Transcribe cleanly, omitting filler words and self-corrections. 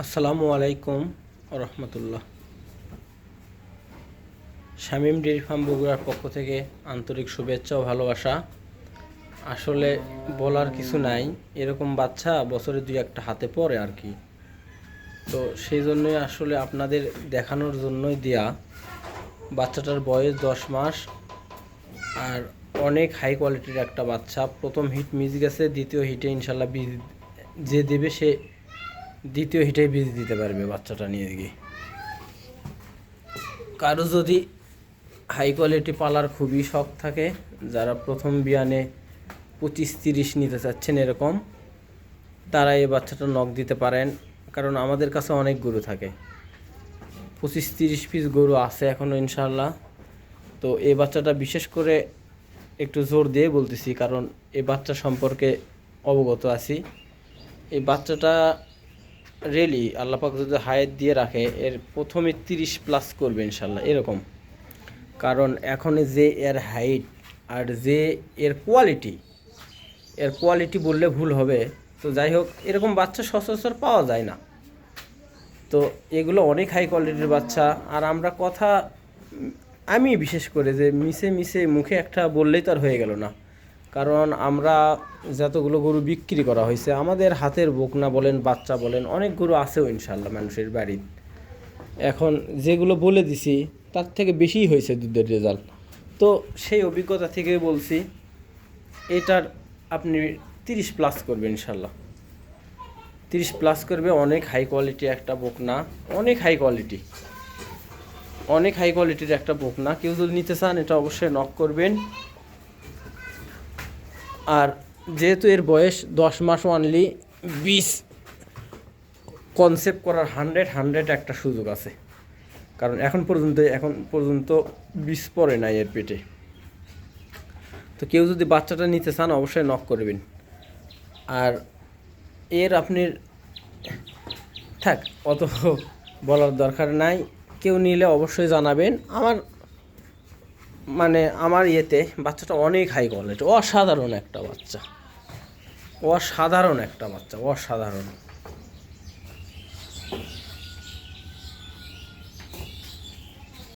আসসালামু আলাইকুম রহমতুল্লাহ। Shamim dairy farm বগুড়ার পক্ষ থেকে আন্তরিক শুভেচ্ছা ও ভালোবাসা। আসলে বলার কিছু নাই, এরকম বাচ্চা বছরে দুই একটা হাতে পড়ে আর কি। তো সেই জন্যই আসলে আপনাদের দেখানোর জন্যই দেয়া। বাচ্চাটার বয়স 10 মাস আর অনেক হাই কোয়ালিটির একটা বাচ্চা। প্রথম হিট মিস গেছে, দ্বিতীয় হিটে ইনশাল্লাহ বীজ যে দেবে সে দ্বিতীয় হিটে বীজ দিতে পারবে বাচ্চাটা নিয়ে গিয়ে। কারো যদি হাই কোয়ালিটি পালার খুবই শখ থাকে, যারা প্রথম বিয়ানে 25-30 নিতে চাচ্ছেন এরকম, তারা এই বাচ্চাটা নক দিতে পারেন। কারণ আমাদের কাছে অনেক গরু থাকে, 25-30 পিস গরু আছে এখনও ইনশাল্লাহ। তো এই বাচ্চাটা বিশেষ করে একটু জোর দিয়ে বলতেছি, কারণ এই বাচ্চা সম্পর্কে অবগত আছি। এই বাচ্চাটা রিয়েলি আল্লাপাক যদি হায়াত দিয়ে রাখে, এর প্রথমে 30+ করবে ইনশাল্লাহ এরকম। কারণ এখন যে এর হাইট আর যে এর কোয়ালিটি বললে ভুল হবে। তো যাই হোক, এরকম বাচ্চা সচরাচর পাওয়া যায় না। তো এগুলো অনেক হাই কোয়ালিটির বাচ্চা। আর আমরা কথা, আমি বিশেষ করে যে মিশে মুখে একটা বললেই তো আর হয়ে গেল না। কারণ আমরা যতগুলো গরু বিক্রি করা হয়েছে, আমাদের হাতের বকনা বলেন, বাচ্চা বলেন, অনেক গরু আছেও ইনশাল্লাহ মানুষের বাড়ির। এখন যেগুলো বলে দিছি তার থেকে বেশিই হয়েছে দুধের রেজাল্ট। তো সেই অভিজ্ঞতা থেকে বলছি, এটার আপনি 30+ করবে ইনশাল্লাহ, 30+ করবে। অনেক হাই কোয়ালিটি একটা বকনা, অনেক হাই কোয়ালিটির একটা বকনা। কেউ যদি নিতে চান এটা অবশ্যই নক করবেন। আর যেহেতু এর বয়স 10 মাস, অনলি 20 কনসেপ্ট করার 100 একটা সুযোগ আছে। কারণ এখন পর্যন্ত 20 পড়ে নাই এর পেটে। তো কেউ যদি বাচ্চাটা নিতে চান অবশ্যই নক করবেন। আর এর আপনি থাক, অত বলার দরকার নাই। কেউ নিলে অবশ্যই জানাবেন। আমার ইয়েতে বাচ্চাটা অনেক হাই কোয়ালিটি, অসাধারণ একটা বাচ্চা, অসাধারণ।